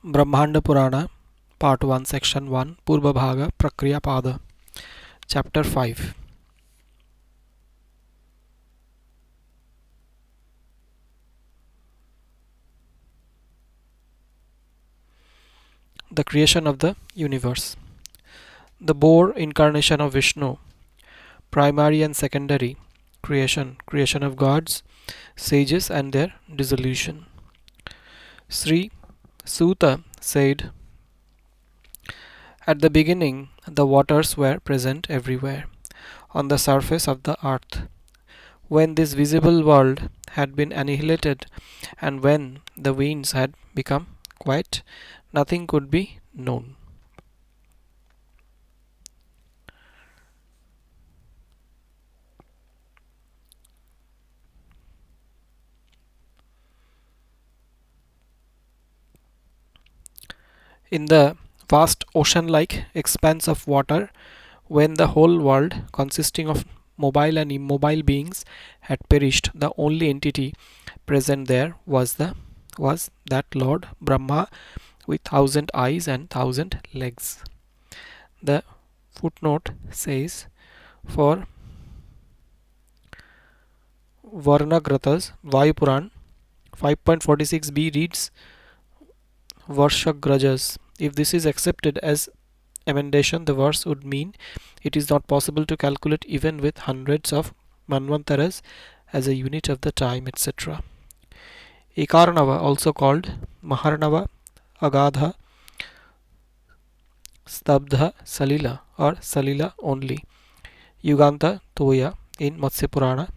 Brahmanda Purana, Part 1, Section 1, Purva Bhaga, Prakriya Pada, Chapter 5. The creation of the universe. The Boar incarnation of Vishnu, primary and secondary creation of gods, sages and their dissolution. Sri Suta said, "At the beginning, the waters were present everywhere, on the surface of the earth. When this visible world had been annihilated, and when the winds had become quiet, nothing could be known." In the vast ocean like expanse of water, when the whole world, consisting of mobile and immobile beings, had perished, the only entity present there was that Lord Brahma with 1,000 eyes and 1,000 legs. The footnote says, for Varnagratas, Vayu Puran 5.46b reads Varshagrajas. If this is accepted as emendation, the verse would mean it is not possible to calculate even with hundreds of manvantaras as a unit of the time, etc. Ekarnava, also called Maharnava, Agadha, Stabdha, Salila or Salila only. Yuganta Toya in Matsya Purana,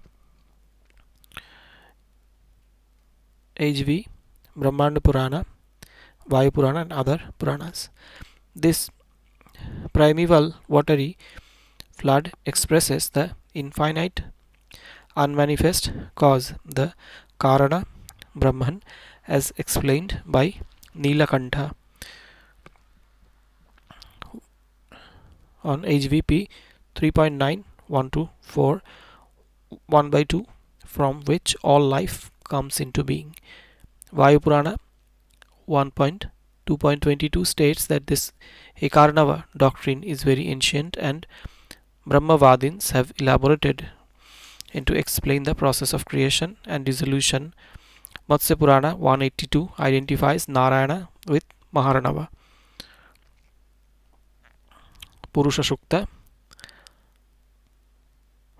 HV, Brahmanda Purana, Vayu Purana and other Puranas. This primeval watery flood expresses the infinite unmanifest cause, the Karana Brahman, as explained by Nilakantha on HVP 3.9124 1 by 2, from which all life comes into being. Vayu Purana 1.2.22 states that this Ekarnava doctrine is very ancient and Brahmavadins have elaborated into explain the process of creation and dissolution. Matsya Purana 182 identifies Narayana with Maharanava. Purusha Sukta,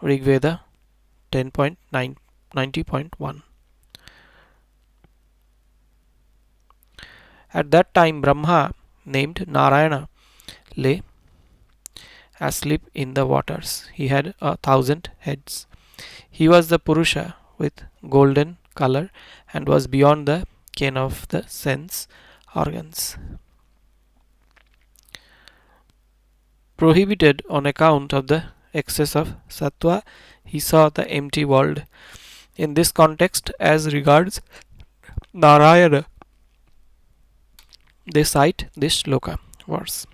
Rigveda 10.90.1. At that time, Brahma, named Narayana, lay asleep in the waters. He had 1,000 heads. He was the Purusha with golden color and was beyond the ken of the sense organs. Prohibited on account of the excess of sattva, he saw the empty world. In this context, as regards Narayana, they cite this shloka verse.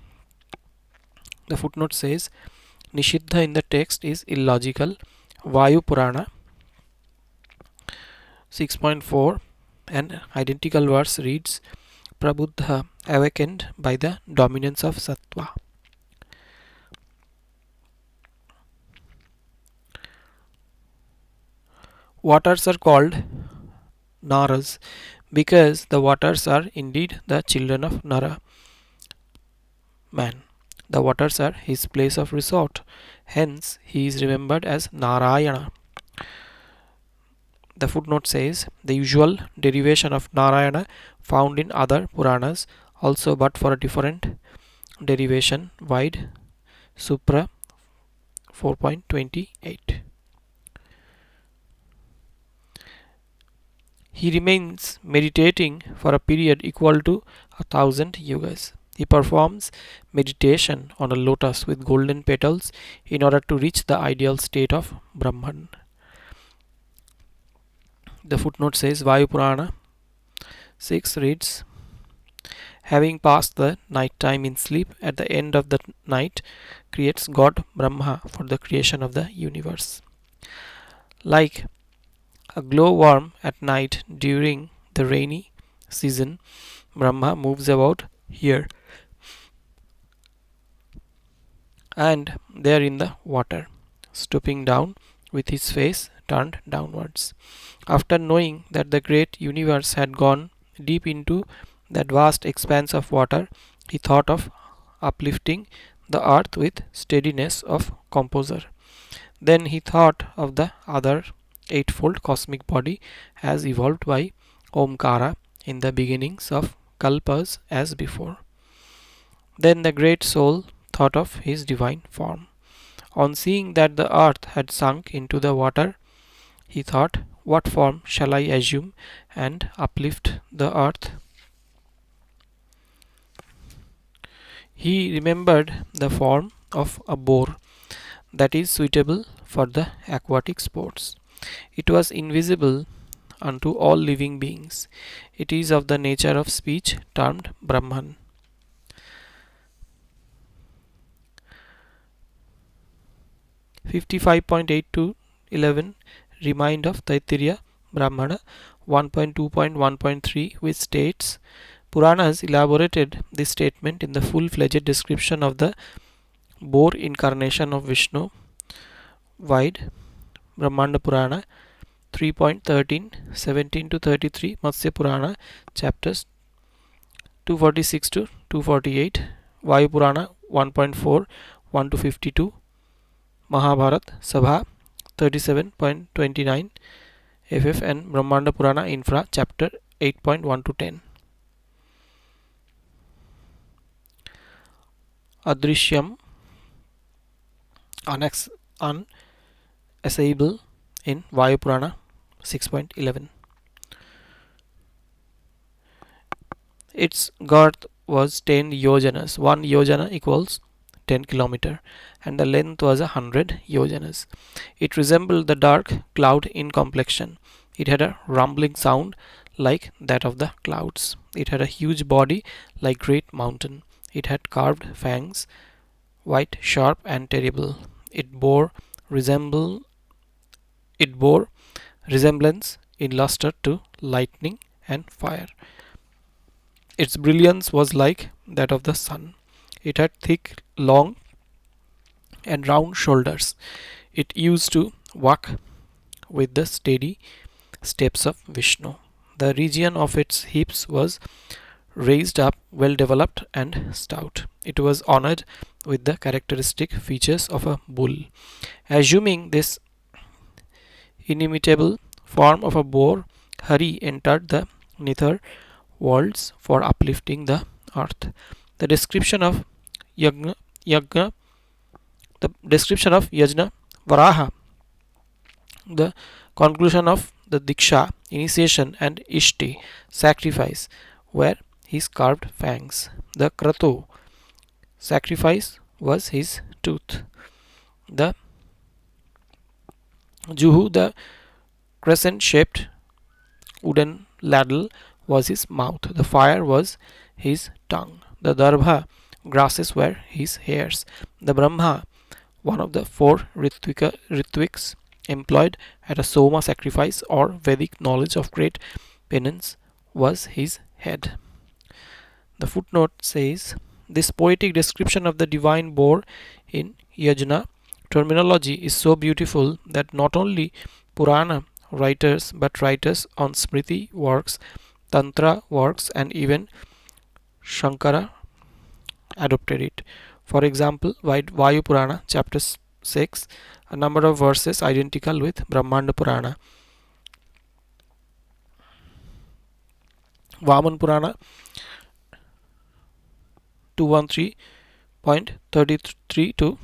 The footnote says Nishiddha in the text is illogical. Vayu Purana 6.4, an identical verse reads Prabuddha, awakened by the dominance of sattva. Waters are called Naras because the waters are indeed the children of Nara, man. The waters are his place of resort. Hence, he is remembered as Narayana. The footnote says the usual derivation of Narayana found in other Puranas also, but for a different derivation. Wide Supra 4.28. He remains meditating for a period equal to 1,000 yugas. He performs meditation on a lotus with golden petals in order to reach the ideal state of Brahman. The footnote says Vayu Purana 6 reads, having passed the night time in sleep, at the end of the night creates God Brahma for the creation of the universe. Like a glowworm at night during the rainy season, Brahma moves about here and there in the water, stooping down with his face turned downwards. After knowing that the great universe had gone deep into that vast expanse of water, he thought of uplifting the earth with steadiness of composure. Then he thought of the other eightfold cosmic body as evolved by Omkara in the beginnings of Kalpas as before. Then the great soul thought of his divine form. On seeing that the earth had sunk into the water, he thought, what form shall I assume and uplift the earth? He remembered the form of a boar that is suitable for the aquatic sports. It was invisible unto all living beings. It is of the nature of speech termed Brahman. 55.8 to 11 remind of Taittiriya Brahmana 1.2.1.3, which states Puranas elaborated this statement in the full-fledged description of the boar incarnation of Vishnu. Wide Brahmanda Purana 3.13 17 to 33, Matsya Purana chapters 246 to 248, Vayu Purana 1.4 1 to 52, Mahabharat Sabha 37.29 FF, and Brahmanda Purana Infra chapter 8.1 to 10. Adrishyam, unassailable in Vayu Purana 6.11. Its girth was 10 yojanas. 1 yojana equals 10 kilometer, and the length was 100 yojanas. It resembled the dark cloud in complexion. It had a rumbling sound like that of the clouds. It had a huge body like great mountain. It had carved fangs, white, sharp, and terrible. It bore resemblance in luster to lightning and fire. Its brilliance was like that of the sun. It had thick, long, and round shoulders. It used to walk with the steady steps of Vishnu. The region of its hips was raised up, well developed, and stout. It was honored with the characteristic features of a bull. Assuming this inimitable form of a boar, Hari entered the nether worlds for uplifting the earth. The description of Yagna, Yagna the description of Yajna Varaha, the conclusion of the Diksha, initiation, and Ishti, sacrifice, were his carved fangs. The Krato, sacrifice, was his tooth. The Juhu, the crescent shaped wooden ladle, was his mouth. The fire was his tongue. The Darbha grasses were his hairs. The Brahma, one of the four Ritviks employed at a Soma sacrifice or Vedic knowledge of great penance, was his head. The footnote says this poetic description of the divine boar in Yajna terminology is so beautiful that not only Purana writers but writers on Smriti works, Tantra works, and even Shankara adopted it. For example, Vayu Purana chapter 6, a number of verses identical with Brahmanda Purana. Vaman Purana 213.33 to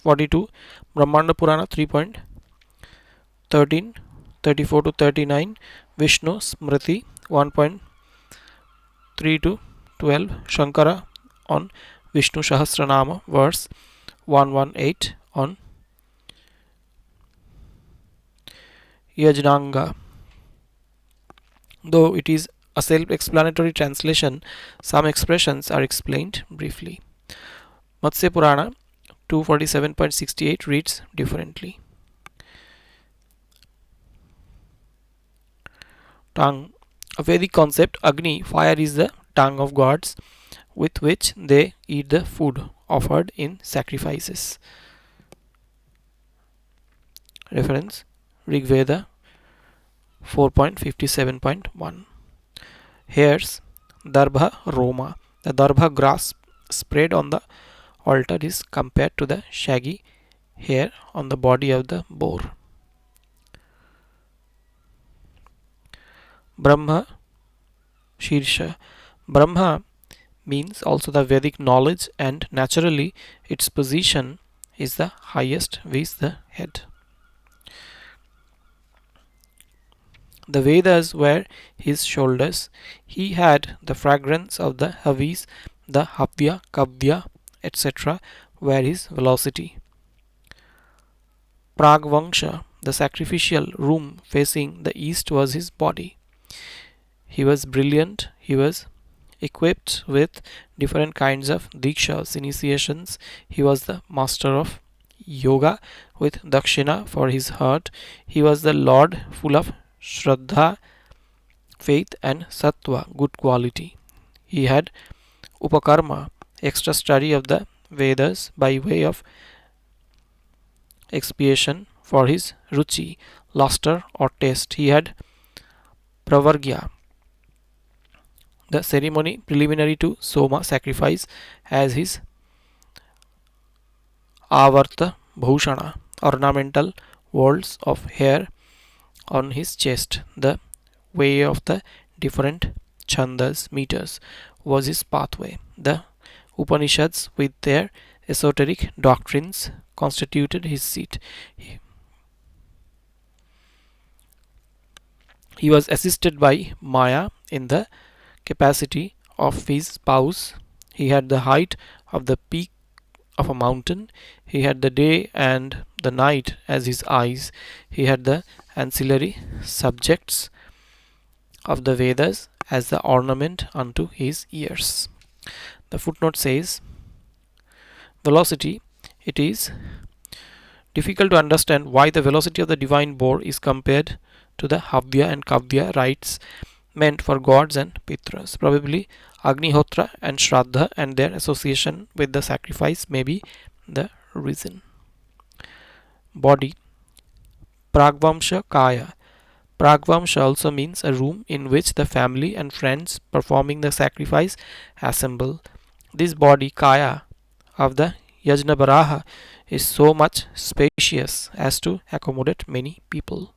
42, Brahmanda Purana 3.13 34 to 39, Vishnu Smriti 1.3 to 12, Shankara on Vishnu Sahasranama verse 118 on Yajnanga. Though it is a self-explanatory translation, some expressions are explained briefly. Matsya Purana 247.68 reads differently. Tongue. A Vedic concept, Agni, fire, is the tongue of gods with which they eat the food offered in sacrifices. Reference Rigveda 4.57.1. Here's Darbha Roma. The Darbha grass spread on the altar is compared to the shaggy hair on the body of the boar. Brahma Shirsha. Brahma means also the Vedic knowledge, and naturally its position is the highest with the head. The Vedas were his shoulders. He had the fragrance of the Havis, the Havya, Kavya, etc. were his velocity. Pragvangsha, the sacrificial room facing the east, was his body. He was brilliant. He was equipped with different kinds of dikshas, initiations. He was the master of yoga with dakshina for his heart. He was the lord full of shraddha, faith, and sattva, good quality. He had upakarma, extra study of the Vedas by way of expiation for his ruchi, luster, or taste. He had pravargya, the ceremony preliminary to Soma sacrifice, as his avarta bhushana, ornamental whorls of hair on his chest. The way of the different chandas, meters, was his pathway. The Upanishads, with their esoteric doctrines, constituted his seat. He was assisted by Maya in the capacity of his spouse. He had the height of the peak of a mountain. He had the day and the night as his eyes. He had the ancillary subjects of the Vedas as the ornament unto his ears. The footnote says, velocity. It is difficult to understand why the velocity of the divine boar is compared to the Havya and Kavya rites meant for gods and Pitras. Probably Agnihotra and Shraddha and their association with the sacrifice may be the reason. Body. Pragvamsha Kaya. Pragvamsha also means a room in which the family and friends performing the sacrifice assemble. This body, Kaya, of the Yajnabaraha is so much spacious as to accommodate many people.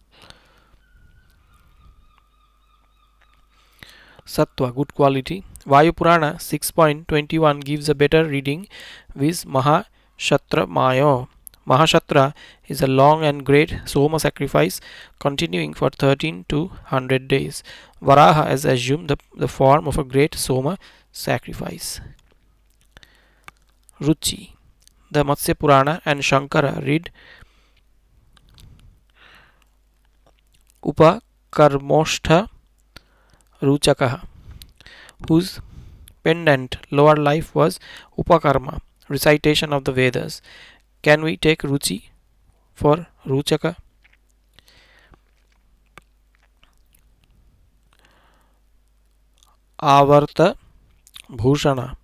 Sattva, good quality. Vayu Purana 6.21 gives a better reading with Mahashatra Mayo. Mahashatra is a long and great Soma sacrifice continuing for 13 to 100 days. Varaha has assumed the form of a great Soma sacrifice. Ruchi. The Matsya Purana and Shankara read Upakarmoshtha Ruchakaha, whose pendant lower life was Upakarma, recitation of the Vedas. Can we take Ruchi for Ruchaka? Avarta Bhushana.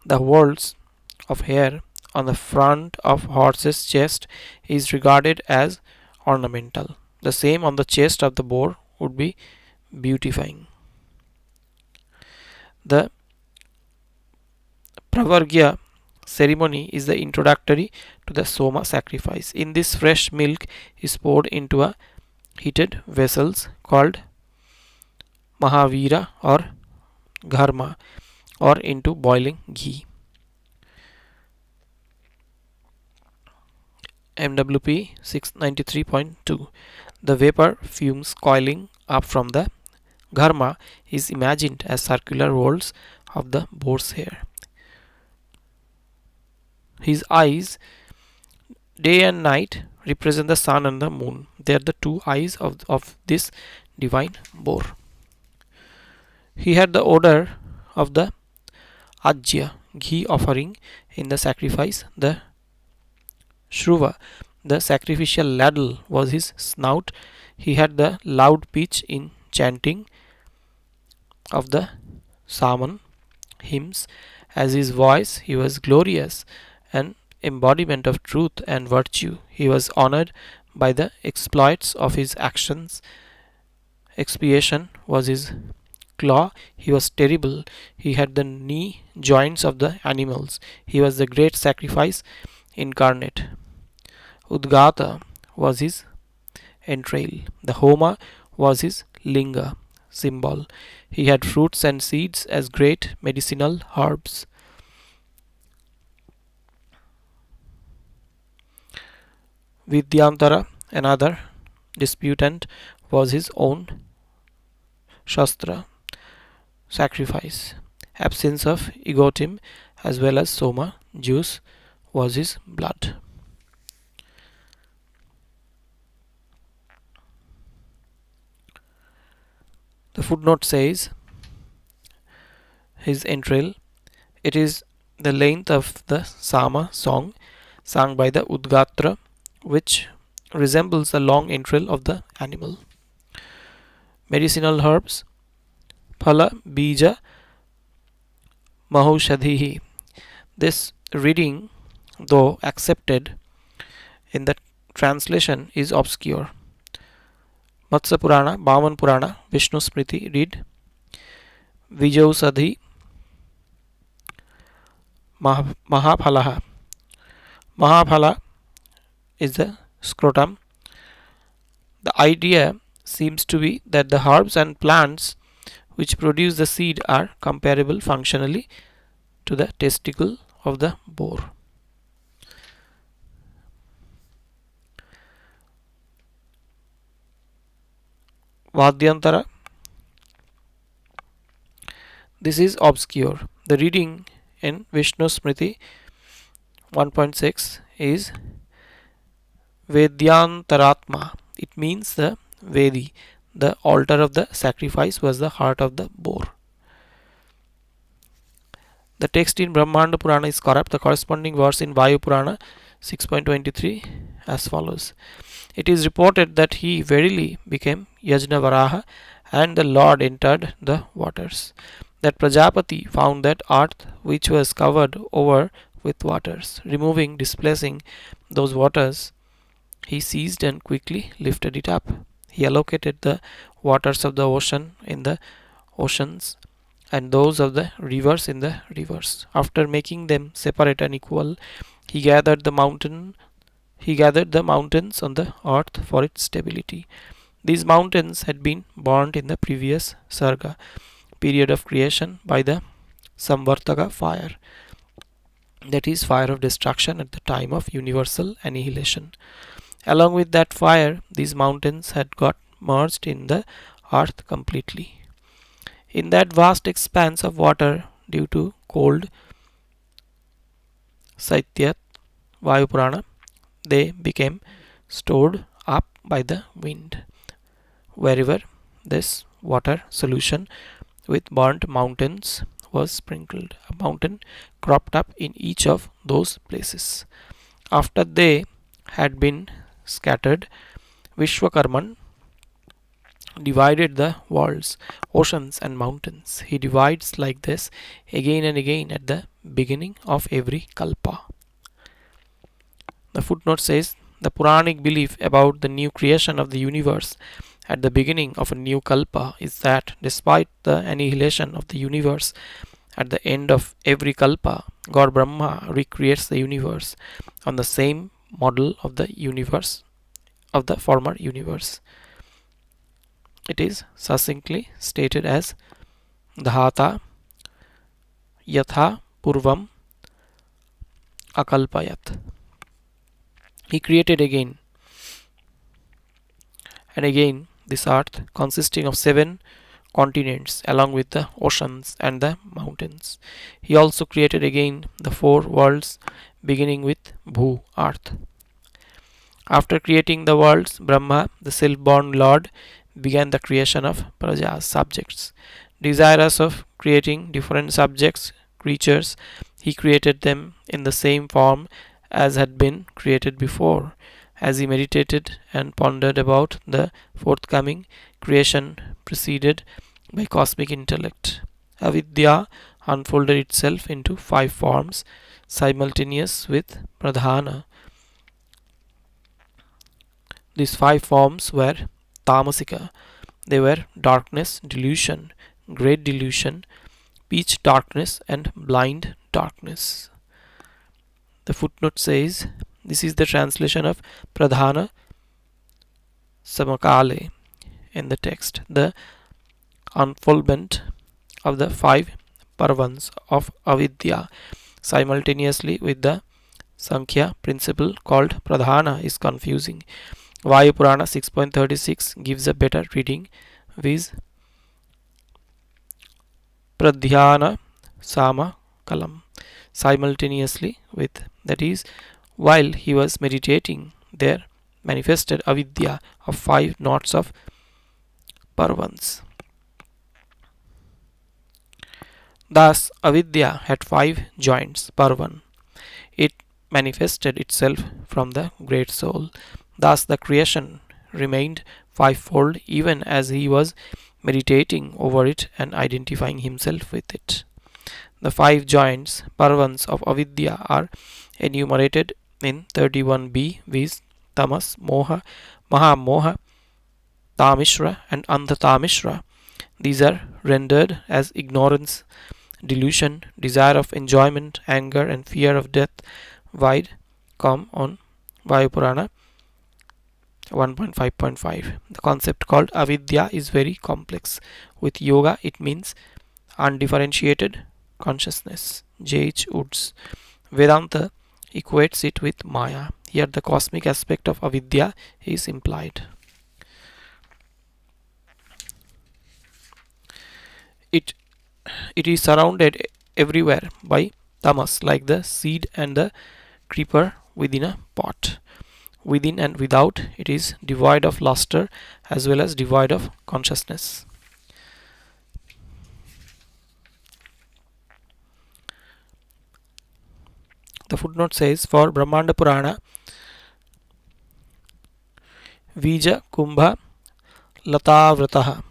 The whorls of hair on the front of horse's chest is regarded as ornamental. The same on the chest of the boar would be beautifying. The Pravargya ceremony is the introductory to the Soma sacrifice. In this, fresh milk is poured into a heated vessels called Mahavira or Gharma, or into boiling ghee. MWP 693.2. The vapor fumes coiling up from the Gharma is imagined as circular rolls of the boar's hair. His eyes, day and night, represent the sun and the moon. They are the two eyes of this divine boar. He had the odor of the Ajya, ghee offering in the sacrifice. The Shruva, the sacrificial ladle, was his snout. He had the loud pitch in chanting. of the Saman hymns. As his voice, he was glorious, an embodiment of truth and virtue. He was honored by the exploits of his actions. Expiation was his claw. He was terrible. He had the knee joints of the animals. He was the great sacrifice incarnate. Udgata was his entrail. The Homa was his linga symbol. He had fruits and seeds as great medicinal herbs. Vidyantara, another disputant, was his own Shastra, sacrifice. Absence of egotim as well as soma, juice, was his blood. The footnote says his entrail. It is the length of the Sama song sung by the Udgatra, which resembles the long entrail of the animal. Medicinal herbs. Phala Bija Mahoshadhihi. This reading, though accepted in the translation, is obscure. Matsya Purana, Vaman Purana, Vishnu Smriti read Vijausadhi Mahapalaha. Mahaphala is the scrotum. The idea seems to be that the herbs and plants which produce the seed are comparable functionally to the testicle of the boar. Vadyantara. This is obscure. The reading in Vishnu Smriti 1.6 is Vedyantaratma. It means the Vedi. The altar of the sacrifice was the heart of the boar. The text in Brahmanda Purana is corrupt. The corresponding verse in Vayu Purana 6.23 as follows. It is reported that he verily became Yajnavaraha and the Lord entered the waters. That Prajapati found that earth which was covered over with waters. Removing, displacing those waters, he seized and quickly lifted it up. He allocated the waters of the ocean in the oceans and those of the rivers in the rivers. After making them separate and equal, he gathered the mountains on the earth for its stability. These mountains had been burnt in the previous Sarga period of creation by the Samvartaka fire, that is, fire of destruction at the time of universal annihilation. Along with that fire, these mountains had got merged in the earth completely. In that vast expanse of water, due to cold, Saityat, Vayu Purana, they became stored up by the wind. Wherever this water solution with burnt mountains was sprinkled, a mountain cropped up in each of those places. After they had been scattered, Vishwakarman divided the worlds, oceans and mountains. He divides like this again and again at the beginning of every kalpa. The footnote says the Puranic belief about the new creation of the universe at the beginning of a new kalpa is that despite the annihilation of the universe at the end of every kalpa, God Brahma recreates the universe on the same model of the universe of the former universe. It is succinctly stated as Dhata Yatha Purvam Akalpayat. He created again and again this earth consisting of 7 continents along with the oceans and the mountains. He also created again the 4 worlds beginning with Bhu, earth. After creating the worlds, Brahma, the self-born Lord, began the creation of prajas, subjects. Desirous of creating different subjects, creatures, he created them in the same form as had been created before. As he meditated and pondered about the forthcoming creation proceeded, by cosmic intellect. Avidya unfolded itself into five forms simultaneous with Pradhana. These five forms were Tamasika. They were darkness, delusion, great delusion, pitch darkness, and blind darkness. The footnote says this is the translation of Pradhana Samakale in the text. The unfoldment of the five parvans of avidya simultaneously with the Sankhya principle called Pradhana is confusing. Vayu Purana 6.36 gives a better reading, viz. Pradhyana Sama Kalam, simultaneously with, that is, while he was meditating, there manifested avidya of five knots of parvans. Thus, avidya had five joints, parvan. It manifested itself from the great soul. Thus, the creation remained fivefold even as he was meditating over it and identifying himself with it. The five joints, parvans of avidya, are enumerated in 31b, viz. Tamas, Moha, Mahamoha, Tamishra, and Andhatamishra. These are rendered as ignorance, delusion, desire of enjoyment, anger, and fear of death. Wide come on Vayu Purana 1.5.5. The concept called avidya is very complex. With yoga, it means undifferentiated consciousness. J.H. Woods. Vedanta equates it with Maya. Here, the cosmic aspect of avidya is implied. It is surrounded everywhere by tamas, like the seed and the creeper within a pot. Within and without, it is devoid of luster as well as devoid of consciousness. The footnote says, for Brahmanda Purana, Vija Kumbha Latavrataha.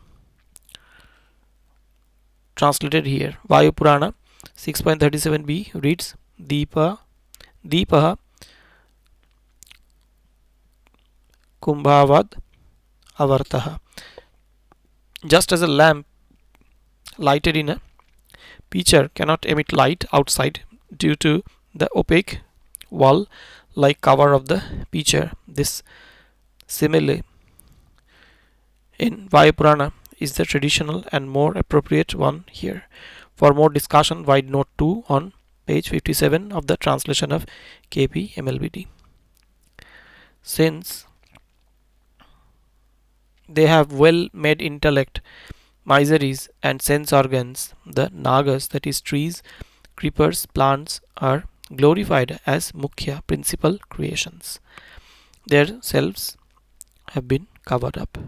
Translated here, Vayu Purana 6.37b reads, Deepaha Kumbhavad Avartaha. Just as a lamp lighted in a pitcher cannot emit light outside due to the opaque wall like cover of the pitcher, this simile in Vayu Purana is the traditional and more appropriate one here. For more discussion, wide note 2 on page 57 of the translation of KP MLBD. Since they have well made intellect, miseries, and sense organs, the nagas, that is trees, creepers, plants, are glorified as mukhya, principal creations. Their selves have been covered up.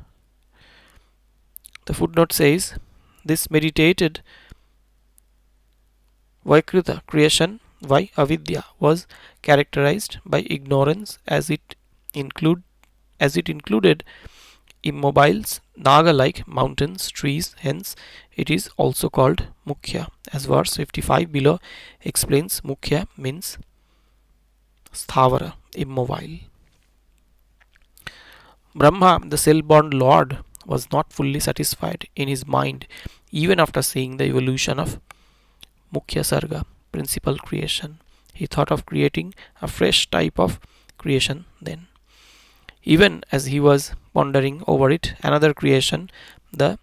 The footnote says, this meditated Vaikruta creation by avidya was characterized by ignorance as it included immobiles, naga-like mountains, trees. Hence, it is also called mukhya. As verse 55 below explains, mukhya means sthavara, immobile. Brahma, the cell-born Lord, was not fully satisfied in his mind even after seeing the evolution of mukhya sarga, principal creation. He thought of creating a fresh type of creation then. Even as he was pondering over it, another creation, the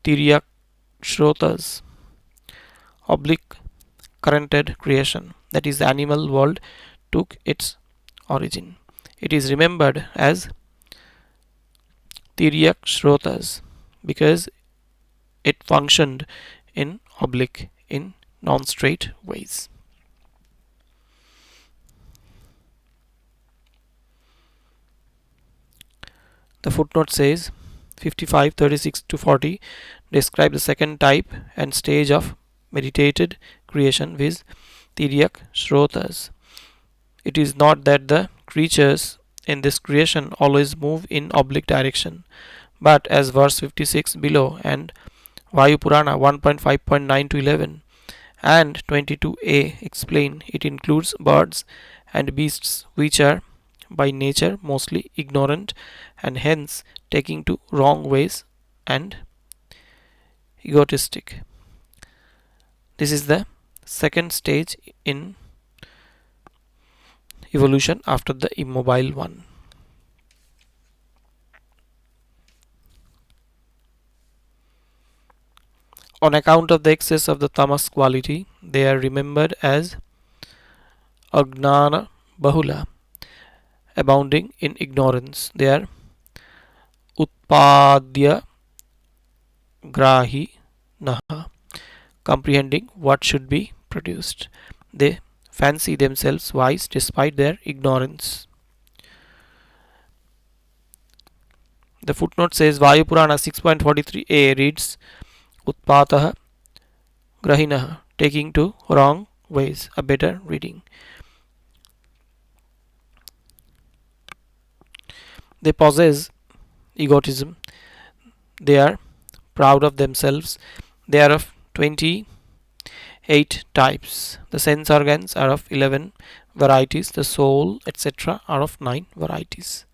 Tiryakshrotas, oblique currented creation, that is the animal world, took its origin. It is remembered as Tiryakshrotas because it functioned in oblique, in non-straight ways. The footnote says 55, 36 to 40 describe the second type and stage of meditated creation, viz. Tiryak Shrotas. It is not that the creatures in this creation always move in oblique direction, But as verse 56 below and Vayu Purana 1.5.9 to 11 and 22a explain, it includes birds and beasts which are by nature mostly ignorant and hence taking to wrong ways and egotistic. This is the second stage in evolution after the immobile one. On account of the excess of the tamas quality, they are remembered as agnana bahula, abounding in ignorance. They are utpadya grahi naha, comprehending what should be produced. They fancy themselves wise despite their ignorance. The footnote says Vayu Purana 6.43a reads Utpataha Grahinaha, taking to wrong ways, a better reading. They possess egotism, they are proud of themselves, they are of 28 types. The sense organs are of 11 varieties, the soul, etc., are of 9 varieties.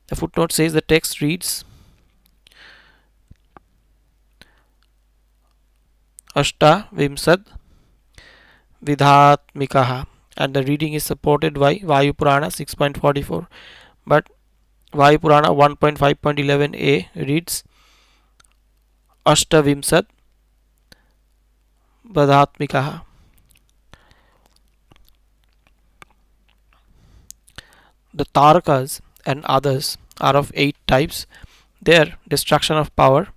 The footnote says the text reads Ashta Vimsad Vidhatmikaha, and the reading is supported by Vayu Purana 6.44. But Vayu Purana 1.5.11a reads Ashta Vimsad Vidhatmikaha. The Tarakas and others are of 8 types. Their destruction of power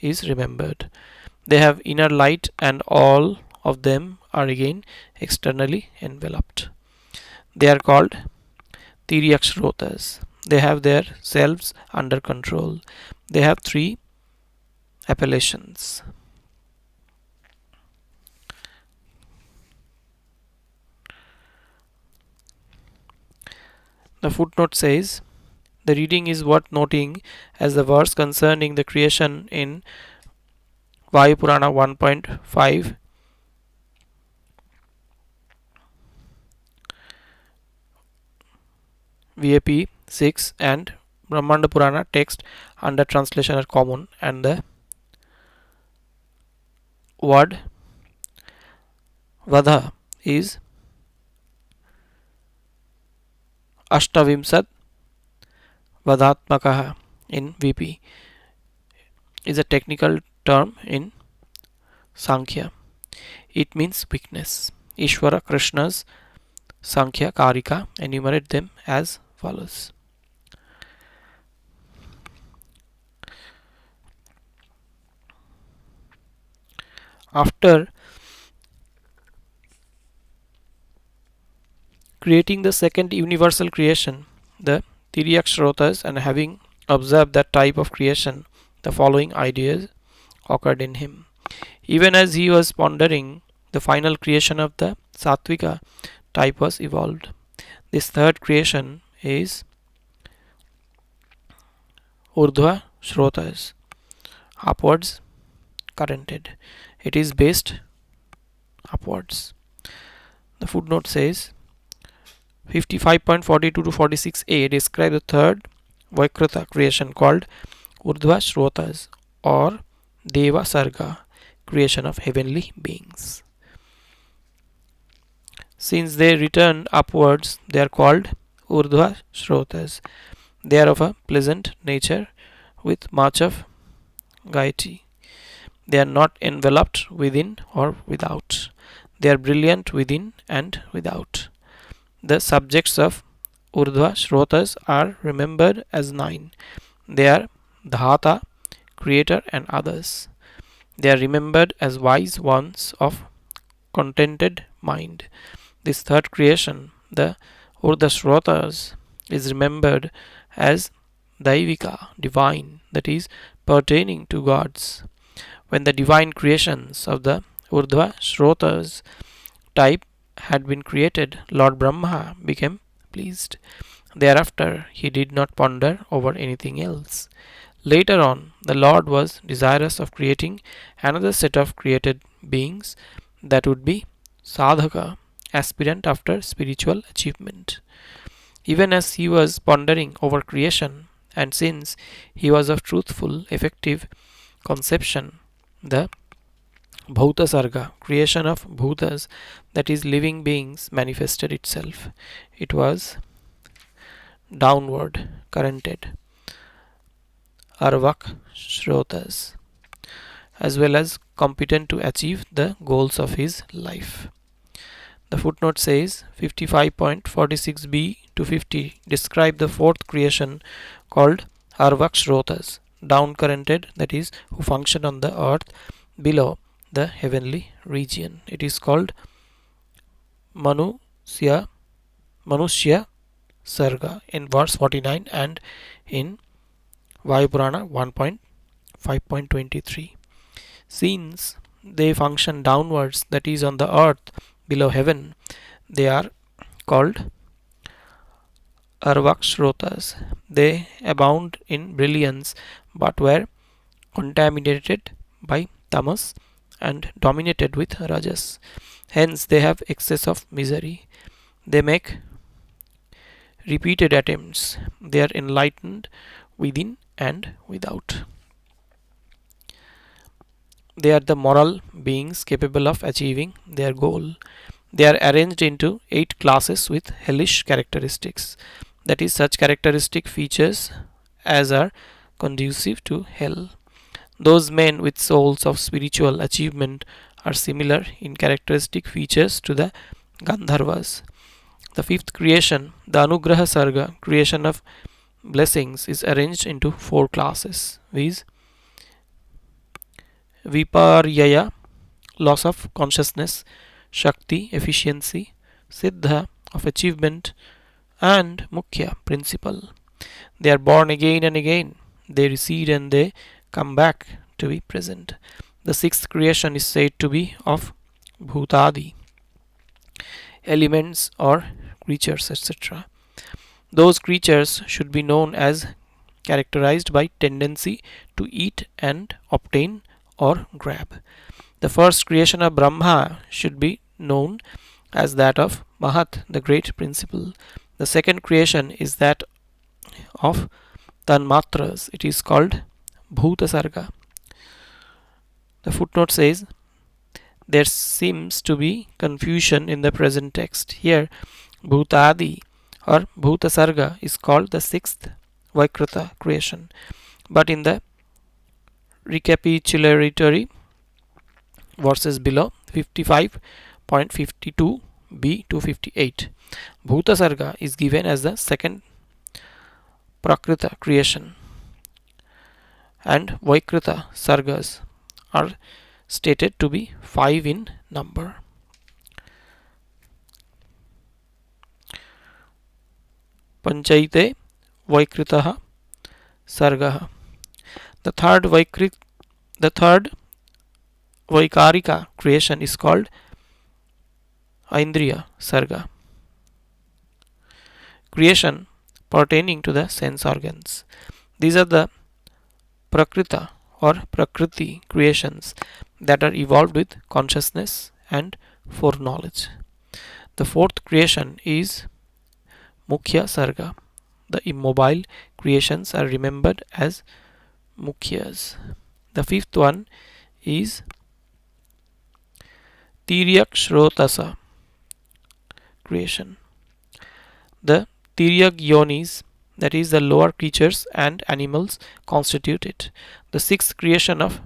is remembered. They have inner light and all of them are again externally enveloped. They are called Tiryakshrotas. They have their selves under control. They have 3 appellations. The footnote says the reading is worth noting as the verse concerning the creation in Vayu Purana 1.5 VAP 6 and Brahmanda Purana text under translation are common, and the word Vadha is Ashtavimsad Vadhatmakaha in VP, is a technical term in Sankhya. It means weakness. Ishvara Krishna's Sankhya Karika enumerate them as follows. After creating the second universal creation, the Tiryakshrotas, and having observed that type of creation, the following ideas occurred in him. Even as he was pondering, the final creation of the Sattvika type was evolved. This third creation is Urdhva Shrotas, upwards currented. It is based upwards. The footnote says 55.42 to 46a describe the third Vaikrata creation called Urdhva Shrotas or Deva Sarga, creation of heavenly beings. Since they return upwards, they are called Urdhva Shrotas. They are of a pleasant nature with much of gaiety. They are not enveloped within or without. They are brilliant within and without. The subjects of Urdhva Shrotas are remembered as 9. They are Dhata, Creator, and others. They are remembered as wise ones of contented mind. This third creation, the Urdhva Shrotas, is remembered as Daivika, divine, that is, pertaining to gods. When the divine creations of the Urdhva Shrotas type had been created, Lord Brahma became pleased. Thereafter, he did not ponder over anything else. Later on, the Lord was desirous of creating another set of created beings that would be sadhaka, aspirant after spiritual achievement. Even as he was pondering over creation, and since he was of truthful, effective conception, the Bhuta Sarga, creation of Bhutas, that is, living beings, manifested itself. It was downward, currented, Arvak Shrotas, as well as competent to achieve the goals of his life. The footnote says 55.46b to 50 describe the fourth creation called Arvakshrotas, down currented, that is, who function on the earth below the heavenly region. It is called Manusya, Manushya Sarga in verse 49 and in Vayu Purana 1.5.23. Since they function downwards, that is, on the earth below heaven, they are called Arvakshrotas. They abound in brilliance but were contaminated by tamas and dominated with rajas. Hence, they have excess of misery. They make repeated attempts. They are enlightened within and without. They are the moral beings capable of achieving their goal. They are arranged into 8 classes with hellish characteristics, that is, such characteristic features as are conducive to hell. Those men with souls of spiritual achievement are similar in characteristic features to the Gandharvas. The fifth creation, the Anugraha Sarga, creation of blessings, is arranged into 4 classes, viz. Viparyaya, loss of consciousness, Shakti, efficiency, Siddha, of achievement, and Mukhya, principle. They are born again and again. They recede and they come back to be present. The sixth creation is said to be of Bhutadi, elements or creatures, etc. Those creatures should be known as characterized by tendency to eat and obtain or grab. The first creation of Brahma should be known as that of Mahat, the great principle. The second creation is that of Tanmatras. It is called Bhuta Sarga. The footnote says there seems to be confusion in the present text. Here, Bhutadi or Bhuta Sarga is called the sixth Vaikrita creation, but in the recapitulatory verses below 55.52b to 58, Bhuta Sarga is given as the second Prakrita creation, and Vaikrita Sargas are stated to be 5 in number. Panchaite Vaikritaha Sargaha. The third Vaikarika creation is called Aindriya Sarga, creation pertaining to the sense organs. These are the Prakrita or Prakriti creations that are evolved with consciousness and foreknowledge. The fourth creation is Mukhya Sarga. The immobile creations are remembered as Mukhyas. The fifth one is Tiryak Shrotasa creation. The Tiryak Yonis, that is, the lower creatures and animals, constitute it. The sixth creation of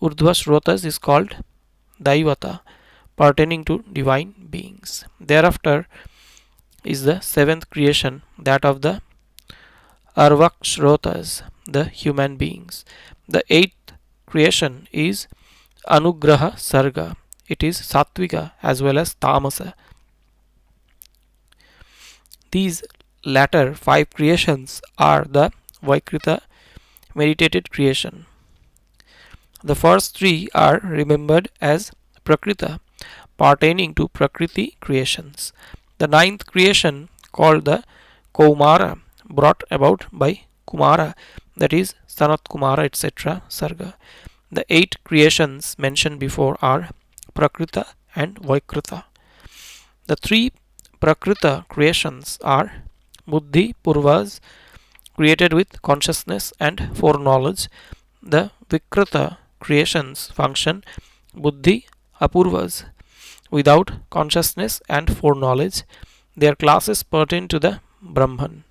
Urdhva Shrotas is called Daivata, pertaining to divine beings. Thereafter is the seventh creation, that of the Arvakshrotas, the human beings. The eighth creation is Anugraha Sarga. It is Sattvika as well as Tamasa. These latter 5 creations are the Vaikrita meditated creation. The first 3 are remembered as Prakrita, pertaining to Prakriti creations. The ninth creation, called the Kaumara, brought about by Kumara, that is Sanat Kumara, etc. Sarga. The 8 creations mentioned before are Prakrita and Vaikruta. The 3 Prakrita creations are Buddhi Purvas, created with consciousness and foreknowledge. The Vikruta creations function Buddhi Apurvas, without consciousness and foreknowledge. Their classes pertain to the Brahman.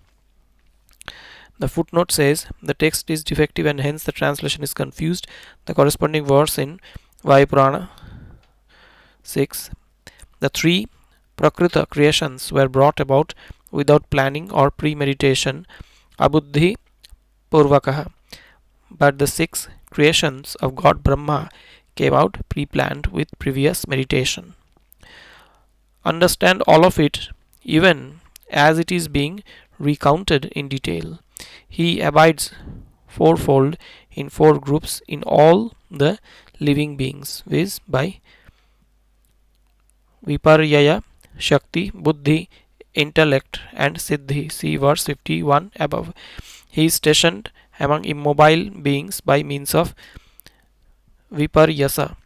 The footnote says the text is defective and hence the translation is confused. The corresponding verse in Vayu Purana 6. The 3 Prakrita creations were brought about without planning or premeditation, abuddhi purvakaha, but the 6 creations of God Brahma came out pre-planned with previous meditation. Understand all of it even as it is being recounted in detail. He abides fourfold in 4 groups in all the living beings, viz. By Viparyaya, Shakti, Buddhi, Intellect, and Siddhi. See verse 51 above. He is stationed among immobile beings by means of Viparyasa,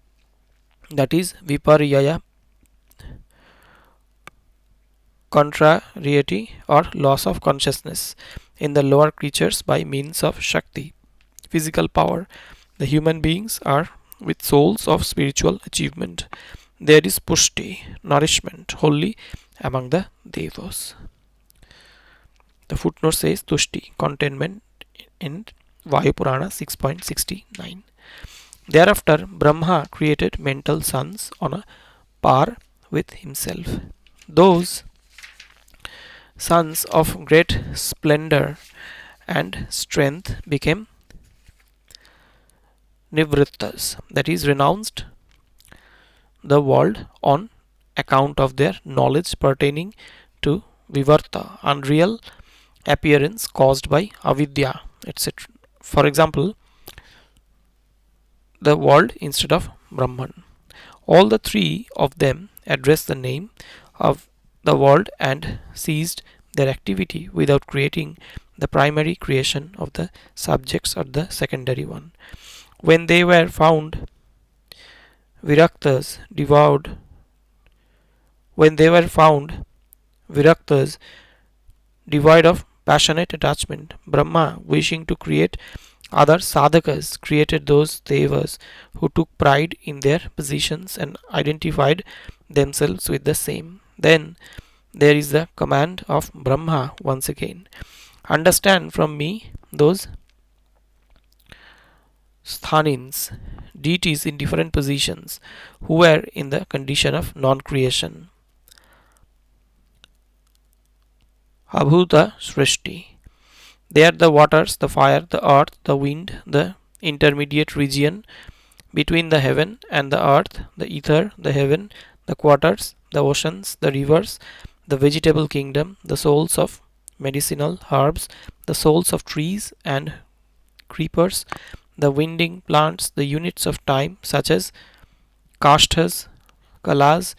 that is Viparyaya, contrariety or loss of consciousness, in the lower creatures by means of Shakti, physical power. The human beings are with souls of spiritual achievement. There is pushti, nourishment, wholly among the devas. The footnote says tushti, contentment, in Vayu Purana 6.69. Thereafter, Brahma created mental sons on a par with himself. Those sons of great splendor and strength became nivrittas, that is, renounced the world on account of their knowledge pertaining to vivarta, unreal appearance caused by avidya, etc. For example, the world instead of Brahman. All the 3 of them addressed the name of the world and ceased their activity without creating the primary creation of the subjects or the secondary one. When they were found viraktas devoured, when they were found viraktas devoid of passionate attachment, Brahma, wishing to create other sadhakas, created those devas who took pride in their positions and identified themselves with the same. Then there is the command of Brahma once again. Understand from me those sthanins, deities in different positions, who were in the condition of non-creation. Abhuta Srishti. They are the waters, the fire, the earth, the wind, the intermediate region between the heaven and the earth, the ether, the heaven, the quarters, the oceans, the rivers, the vegetable kingdom, the souls of medicinal herbs, the souls of trees and creepers, the winding plants, the units of time such as kashtas, kalas,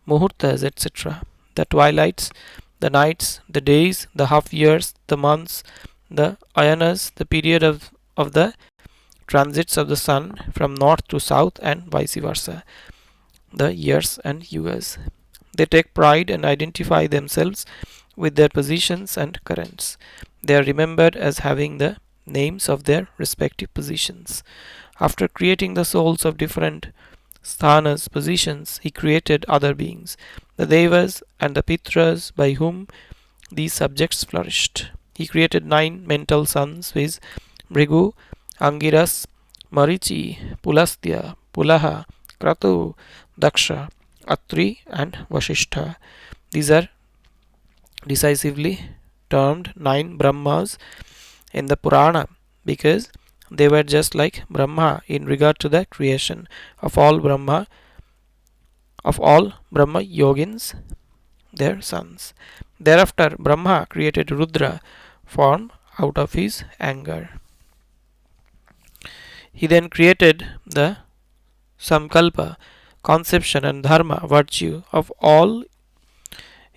muhurtas, etc., the twilights, the nights, the days, the half years, the months, the ayanas, the period of the transits of the sun from north to south and vice versa, the years and yugas. They take pride and identify themselves with their positions and currents. They are remembered as having the names of their respective positions. After creating the souls of different sthanas, positions, he created other beings, the devas and the pitras, by whom these subjects flourished. He created 9 mental sons, viz. Mrigu, Angiras, Marichi, Pulastya, Pulaha, Kratu, Daksha, Atri, and Vasishtha. These are decisively termed 9 Brahmas in the Purana because they were just like Brahma in regard to the creation of all Brahma yogins, their sons. Thereafter, Brahma created Rudra form out of his anger. He then created the Samkalpa, conception, and Dharma, virtue, of all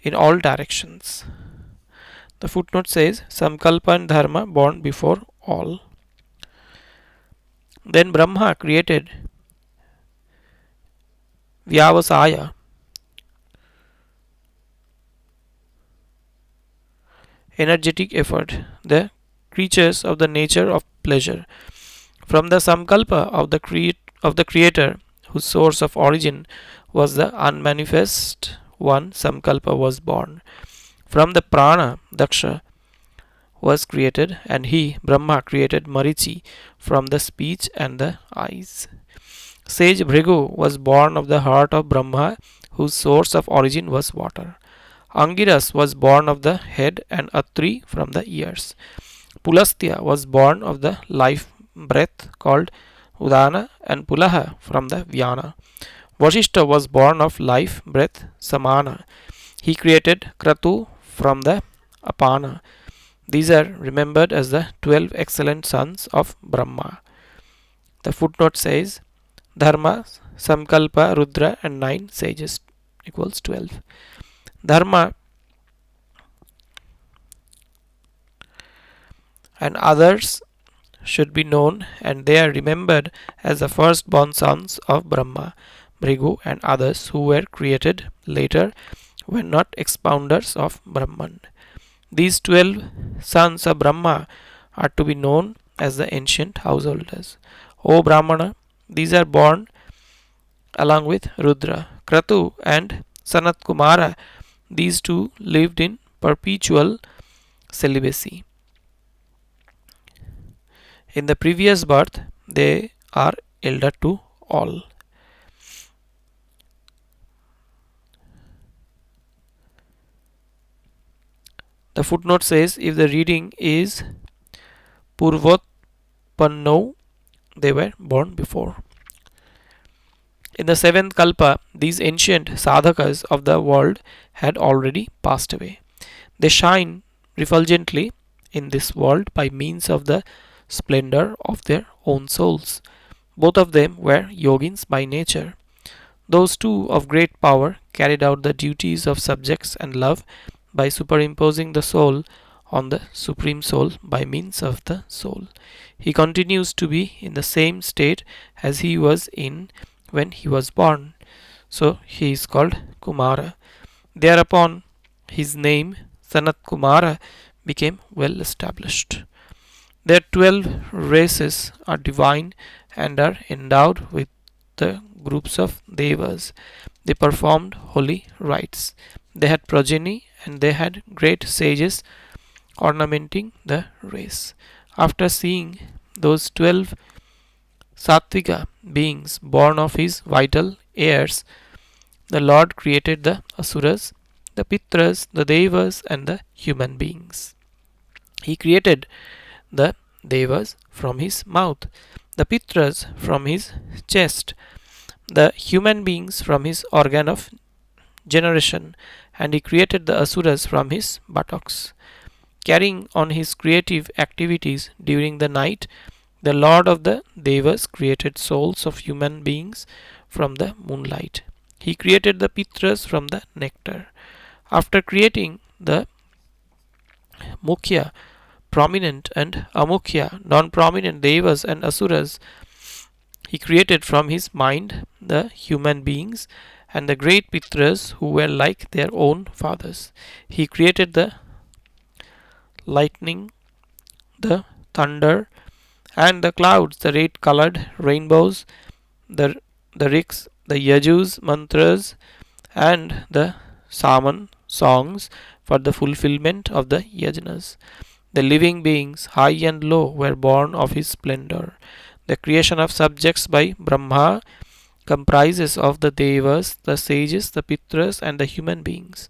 in all directions. The footnote says Samkalpa and Dharma born before all. Then Brahma created Vyavasaya, energetic effort, the creatures of the nature of pleasure. From the Samkalpa of the Creator, whose source of origin was the unmanifest one, Samkalpa was born. From the Prana, Daksha was created, and he, Brahma, created Marichi from the speech and the eyes. Sage Bhrigu was born of the heart of Brahma, whose source of origin was water. Angiras was born of the head, and Atri from the ears. Pulastya was born of the life breath called Udana, and Pulaha from the Vyana. Vashishta was born of life breath Samana. He created Kratu from the Apana. These are remembered as the 12 excellent sons of Brahma. The footnote says Dharma, Samkalpa, Rudra, and 9 sages equals 12. Dharma and others should be known, and they are remembered as the firstborn sons of Brahma. Bhrigu and others who were created later were not expounders of Brahman. These 12 sons of Brahma are to be known as the ancient householders. O Brahmana, these are born along with Rudra, Kratu, and Sanat Kumara. These two lived in perpetual celibacy. In the previous birth, they are elder to all. The footnote says if the reading is Purvotpanno, they were born before. In the seventh Kalpa, these ancient sadhakas of the world had already passed away. They shine refulgently in this world by means of the splendor of their own souls. Both of them were yogins by nature. Those two of great power carried out the duties of subjects and love by superimposing the soul on the Supreme Soul by means of the soul. He continues to be in the same state as he was in when he was born. So he is called Kumara. Thereupon his name Sanat Kumara became well established. Their 12 races are divine and are endowed with the groups of devas. They performed holy rites. They had progeny and they had great sages ornamenting the race. After seeing those 12 Sattvika beings born of his vital heirs, the Lord created the Asuras, the Pitras, the Devas, and the human beings. He created the Devas from his mouth, the Pitras from his chest, the human beings from his organ of generation, and he created the Asuras from his buttocks. Carrying on his creative activities during the night, the Lord of the Devas created souls of human beings from the moonlight. He created the Pitras from the nectar. After creating the Mukhya, prominent, and Amukhya, non-prominent Devas and Asuras, he created from his mind the human beings and the great Pitras who were like their own fathers. He created the lightning, the thunder, and the clouds, the red colored rainbows, the riks, the yajus, mantras, and the saman songs for the fulfillment of the yajnas. The living beings, high and low, were born of his splendor. The creation of subjects by Brahma comprises of the devas, the sages, the pitras, and the human beings.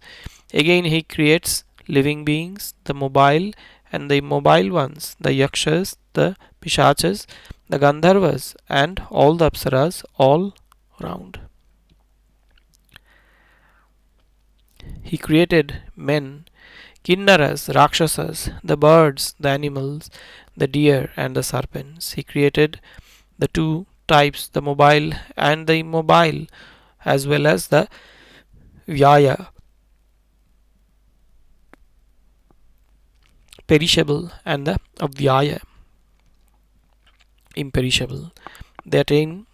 Again, he creates living beings, the mobile and the immobile ones, the yakshas, the pishachas, the gandharvas, and all the apsaras all round. He created men, kinnaras, rakshasas, the birds, the animals, the deer, and the serpents. He created the two types, the mobile and the immobile, as well as the vyaya, perishable, and the avyaya. imperishable. They attain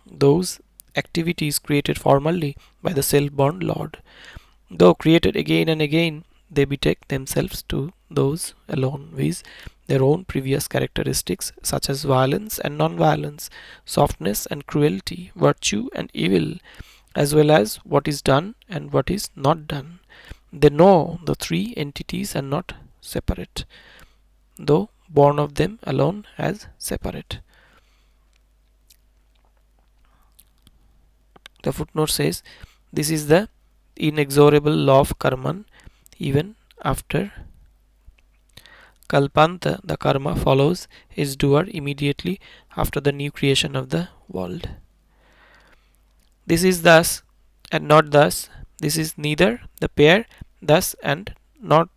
those activities created formerly by the self-born Lord. Though created again and again, they betake themselves to those alone, viz. Their own previous characteristics such as violence and non-violence, softness and cruelty, virtue and evil, as well as what is done and what is not done. They know the three entities are not separate, though born of them alone as separate. The footnote says this is the inexorable law of karma. Even after kalpanta, the karma follows its doer immediately after the new creation of the world. This is thus and not thus. This is neither the pair thus and not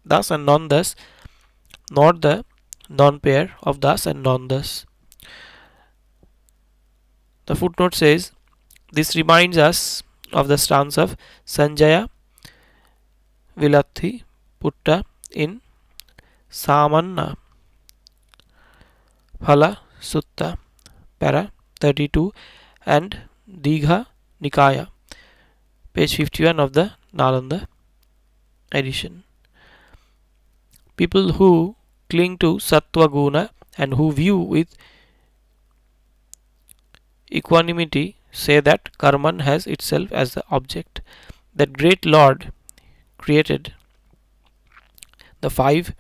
thus and non thus, nor the non-pair of thus and non thus. The footnote says this reminds us of the stance of Sanjaya Vilathi Putta in Samanna Phala Sutta para 32 and Digha Nikaya page 51 of the Nalanda edition. People who cling to Sattva Guna and who view with equanimity say that Karman has itself as the object. That great Lord created the five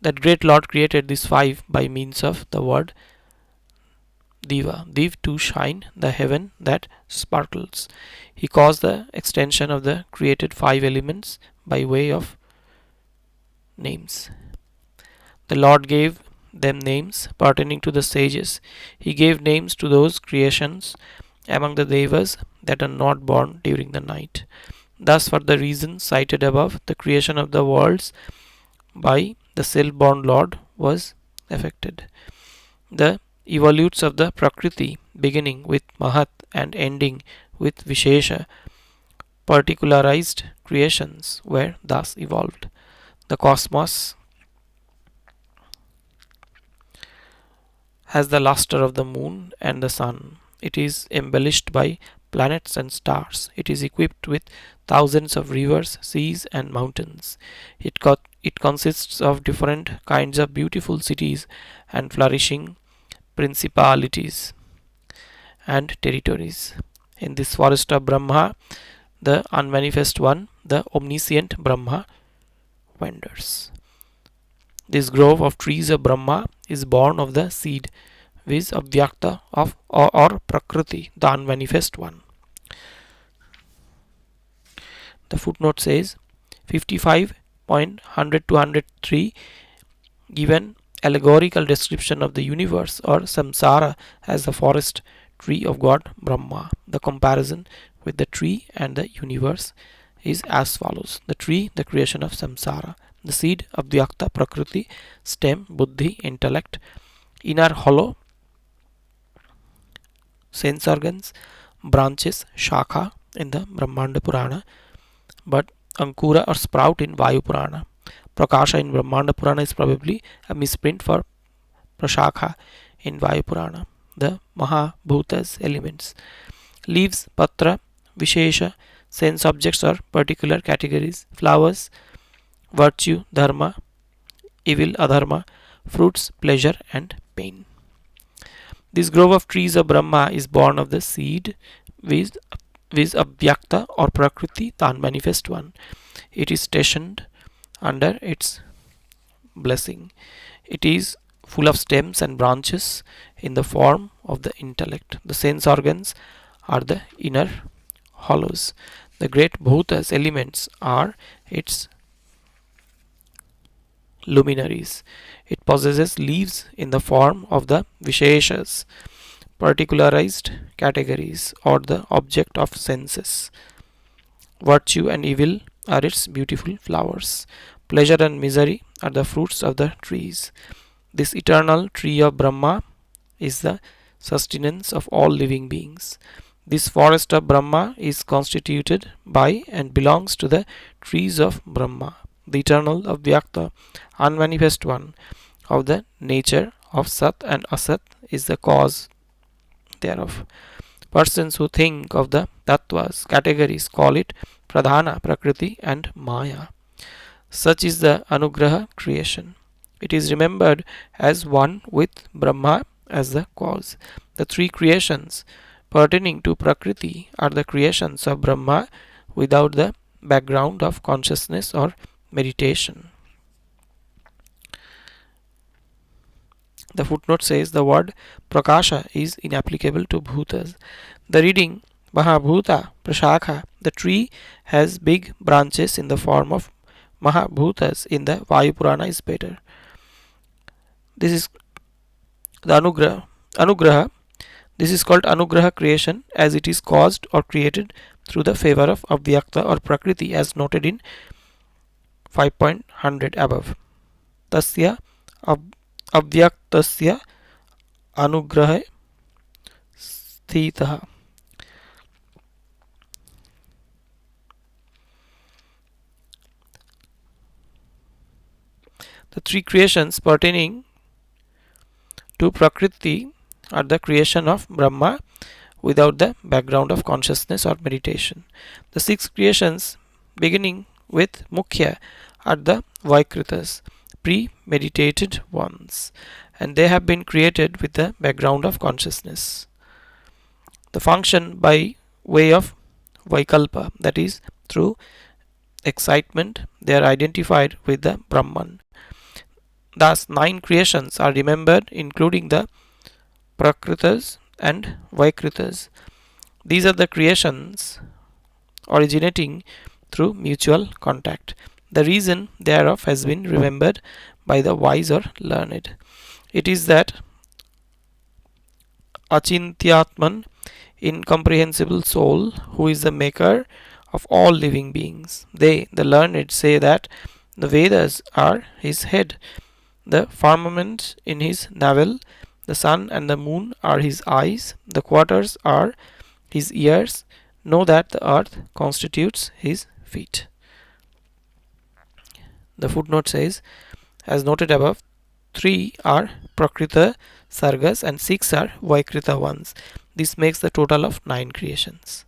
that great Lord created these five by means of the word Diva, Div to shine, the heaven that sparkles. He caused the extension of the created five elements by way of names. The Lord gave them names pertaining to the sages. He gave names to those creations among the devas that are not born during the night. Thus, for the reasons cited above, the creation of the worlds by the self-born Lord was effected. The evolutes of the Prakriti, beginning with Mahat and ending with Vishesha, particularized creations, were thus evolved. The cosmos has the luster of the moon and the sun. It is embellished by planets and stars. It is equipped with thousands of rivers, seas, and mountains. It consists of different kinds of beautiful cities and flourishing principalities and territories. In this forest of Brahma, the unmanifest one, the omniscient Brahma, wanders. This grove of trees of Brahma is born of the seed, viz. Avyakta of or Prakriti, the unmanifest one. The footnote says 55.100-103 given allegorical description of the universe or samsara as the forest tree of God Brahma. The comparison with the tree and the universe is as follows. The tree, the creation of samsara. The seed, Avyakta, Prakriti. Stem, Buddhi, intellect. Inner hollow, sense organs. Branches, Shakha in the Brahmanda Purana. But Ankura or sprout in Vayu Purana. Prakasha in Brahmanda Purana is probably a misprint for Prashakha in Vayu Purana. The Mahabhutas elements. Leaves, Patra, Vishesha, sense objects or particular categories. Flowers, virtue, Dharma, evil, Adharma, fruits, pleasure and pain. This grove of trees of Brahma is born of the seed, viz. Avyakta or Prakriti, the unmanifest one. It is stationed under its blessing. It is full of stems and branches in the form of the intellect. The sense organs are the inner hollows. The great bhutas elements are its luminaries. It possesses leaves in the form of the Visheshas, particularized categories or the object of senses. Virtue and evil are its beautiful flowers. Pleasure and misery are the fruits of the trees. This eternal tree of Brahma is the sustenance of all living beings. This forest of Brahma is constituted by and belongs to the trees of Brahma, the eternal Avyakta, unmanifest one of the nature of Sat and Asat is the cause thereof. Persons who think of the tattvas categories call it pradhana, prakriti, and maya. Such is the anugraha creation. It is remembered as one with Brahma as the cause. The three creations pertaining to Prakriti are the creations of Brahma without the background of consciousness or meditation. The footnote says the word prakasha is inapplicable to bhutas. The reading Mahabhuta Prashakha, the tree has big branches in the form of Mahabhutas in the Vayu Purana is better. This is the Anugraha. This is called Anugraha creation as it is caused or created through the favor of Avyakta or Prakriti as noted in 5.100 above. Tasya Avyaktasya Anugrahe Sthitaha. The three creations pertaining to Prakriti are the creation of Brahma without the background of consciousness or meditation. The six creations beginning with Mukhya are the Vaikritas, premeditated ones, and they have been created with the background of consciousness. The function by way of Vaikalpa, that is, through excitement, they are identified with the Brahman. Thus, 9 creations are remembered, including the Prakritas and Vaikritas. These are the creations originating through mutual contact. The reason thereof has been remembered by the wise or learned. It is that Achintyatman, incomprehensible soul, who is the maker of all living beings. They, the learned, say that the Vedas are his head, the firmament in his navel, the sun and the moon are his eyes, the quarters are his ears. Know that the earth constitutes his feet. The footnote says, as noted above, 3 are Prakrita Sargas and 6 are Vaikrita ones. This makes the total of 9 creations.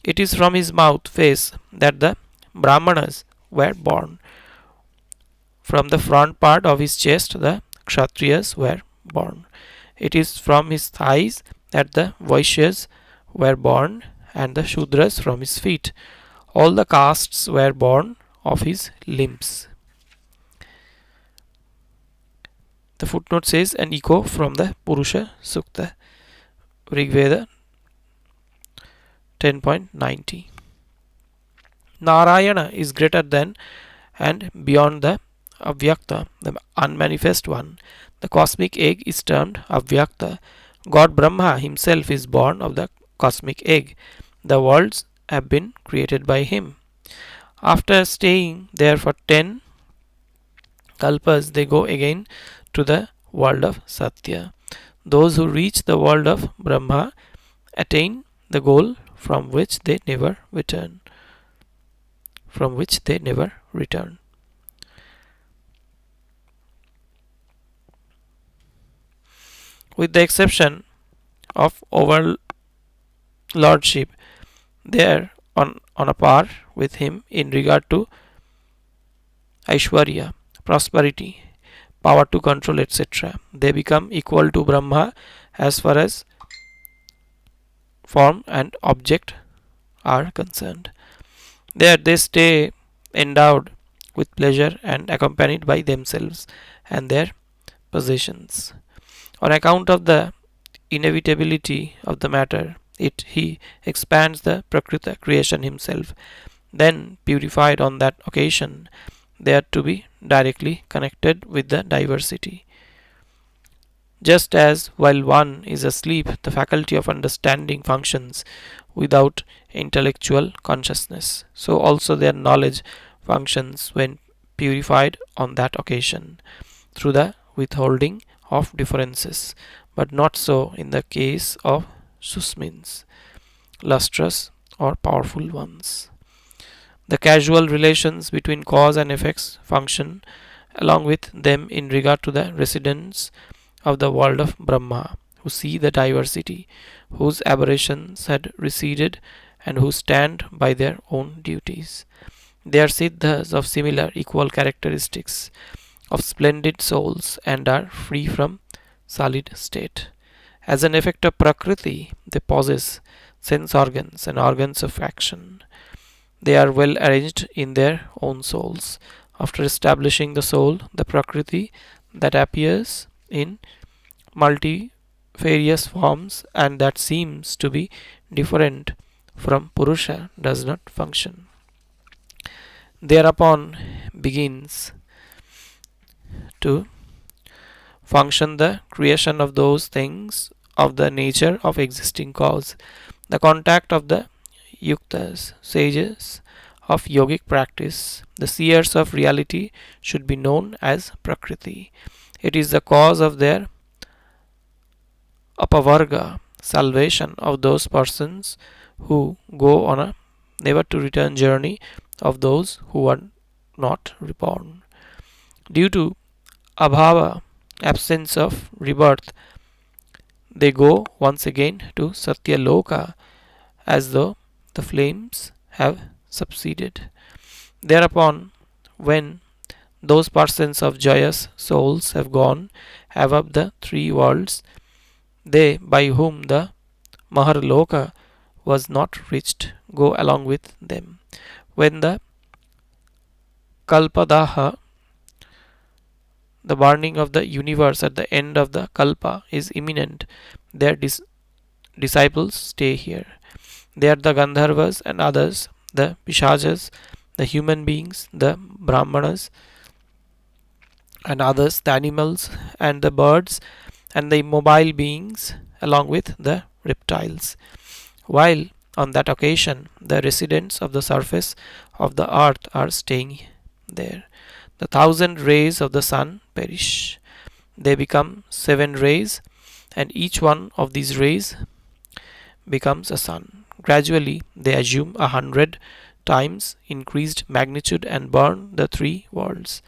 It is from his mouth face that the Brahmanas were born. From the front part of his chest the Kshatriyas were born. It is from his thighs that the Vaishyas were born and the Shudras from his feet. All the castes were born of his limbs. The footnote says an echo from the Purusha Sukta, Rigveda 10.90. Narayana is greater than and beyond the Avyakta, the unmanifest one. The cosmic egg is termed Avyakta. God Brahma himself is born of the cosmic egg. The worlds have been created by him. After staying there for 10 kalpas, they go again to the world of Satya. Those who reach the world of Brahma attain the goal from which they never return. With the exception of overlordship, they are on a par with him in regard to Aishwarya, prosperity, power to control, etc. They become equal to Brahma as far as form and object are concerned. There they stay endowed with pleasure and accompanied by themselves and their possessions. On account of the inevitability of the matter, he expands the Prakrita creation himself. Then, purified on that occasion, they are to be directly connected with the diversity. Just as while one is asleep, the faculty of understanding functions without intellectual consciousness, so also their knowledge functions when purified on that occasion through the withholding of differences, but not so in the case of susmins, lustrous or powerful ones. The causal relations between cause and effects function along with them in regard to the residence of the world of Brahma, who see the diversity, whose aberrations had receded, and who stand by their own duties. They are siddhas of similar equal characteristics, of splendid souls, and are free from solid state. As an effect of Prakriti, they possess sense organs and organs of action. They are well arranged in their own souls. After establishing the soul, the Prakriti that appears in multifarious forms and that seems to be different from Purusha does not function. Thereupon begins to function the creation of those things of the nature of existing cause. The contact of the yuktas, sages of yogic practice, the seers of reality should be known as Prakriti. It is the cause of their apavarga, salvation of those persons who go on a never to return journey of those who are not reborn. Due to abhava, absence of rebirth, they go once again to Satya Loka as though the flames have subsided. Thereupon, when those persons of joyous souls have gone above the three worlds, they by whom the Maharloka was not reached go along with them. When the Kalpadaha, the burning of the universe at the end of the Kalpa, is imminent, their disciples stay here. They are the Gandharvas and others, the Pishajas, the human beings, the Brahmanas, and others, the animals and the birds, and the immobile beings, along with the reptiles. While on that occasion the residents of the surface of the earth are staying there. The 1,000 rays of the sun perish. They become 7 rays, and each one of these rays becomes a sun. Gradually they assume 100 times increased magnitude and burn the three worlds.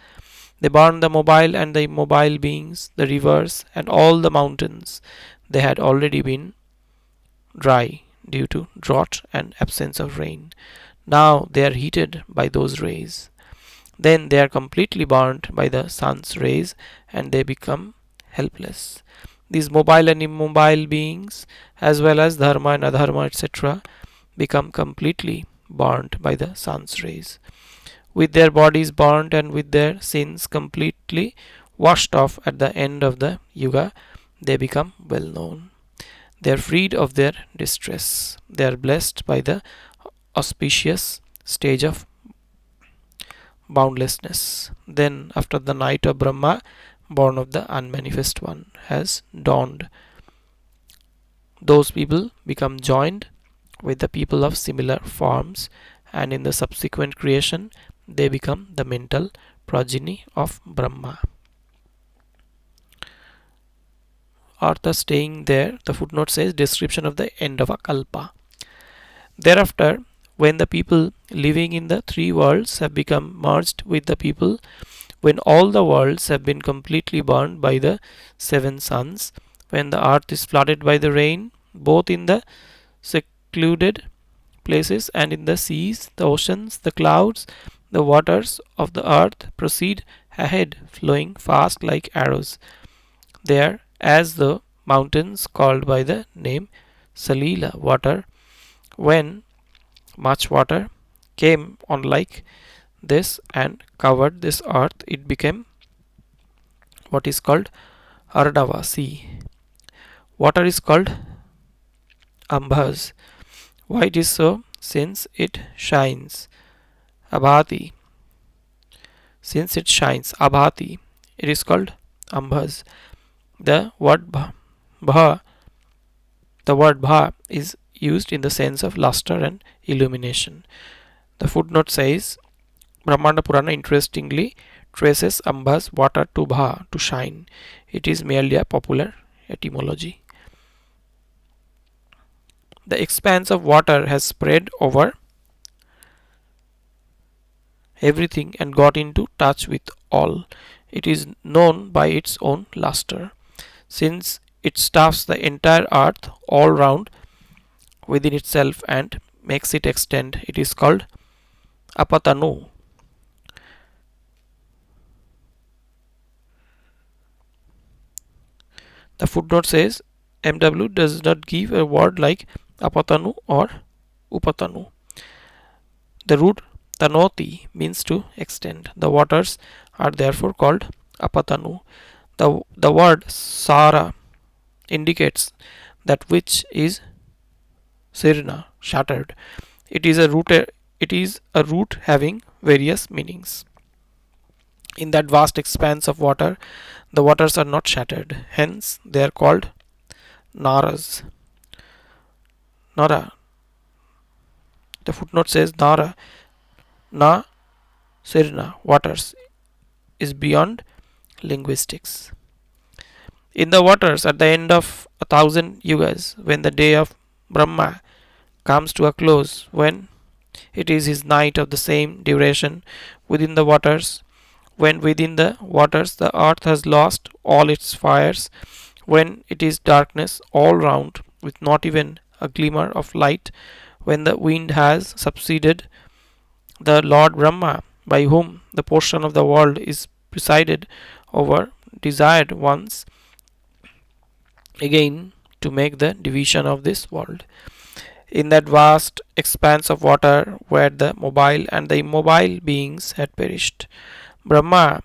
They burn the mobile and the immobile beings, the rivers, and all the mountains. They had already been dry due to drought and absence of rain. Now they are heated by those rays. Then they are completely burnt by the sun's rays and they become helpless. These mobile and immobile beings, as well as dharma and adharma, etc., become completely burnt by the sun's rays. With their bodies burnt and with their sins completely washed off at the end of the yuga, they become well known. They are freed of their distress. They are blessed by the auspicious stage of boundlessness. Then, after the night of Brahma, born of the unmanifest one, has dawned, those people become joined with the people of similar forms, and in the subsequent creation, they become the mental progeny of Brahma. Artha staying there, the footnote says description of the end of a kalpa. Thereafter, when the people living in the three worlds have become merged with the people, when all the worlds have been completely burned by the 7 suns, when the earth is flooded by the rain, both in the secluded places and in the seas, the oceans, the clouds, the waters of the earth proceed ahead, flowing fast like arrows. They are as the mountains called by the name Salila water. When much water came on like this and covered this earth, it became what is called Ardava sea. Water is called Ambhas. Why it is so? Since it shines. Abhati. Since it shines, Abhati, it is called Ambhas. The word bha, the word bha is used in the sense of luster and illumination. The footnote says Brahmanda Purana interestingly traces Ambhas water to bha, to shine. It is merely a popular etymology. The expanse of water has spread over everything and got into touch with all. It is known by its own luster. since it stuffs the entire earth all round within itself and makes it extend. It is called apatanu. The footnote says MW does not give a word like apatanu or upatanu. The root tanoti means to extend. The waters are therefore called apatanu. The word sara indicates that which is sirna, shattered. It is a root having various meanings. In that vast expanse of water, the waters are not shattered. Hence, they are called naras. Nara. The footnote says Nara, Na, Sirna, waters, is beyond linguistics. In the waters, at the end of 1,000 yugas, when the day of Brahma comes to a close, when it is his night of the same duration within the waters, when within the waters the earth has lost all its fires, when it is darkness all round with not even a glimmer of light, when the wind has subsided, the Lord Brahma, by whom the portion of the world is presided over, desired once again to make the division of this world. In that vast expanse of water where the mobile and the immobile beings had perished, Brahma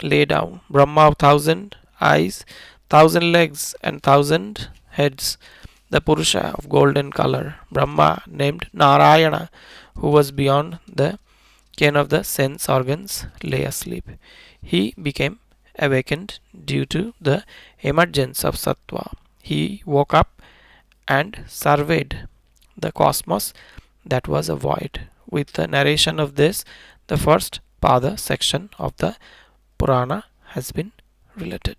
lay down, Brahma of 1,000 eyes, 1,000 legs, and 1,000 heads, the Purusha of golden color, Brahma named Narayana, who was beyond the ken of the sense organs, lay asleep. He became awakened due to the emergence of Sattva. He woke up and surveyed the cosmos that was a void. With the narration of this, the first Pada section of the Purana has been related.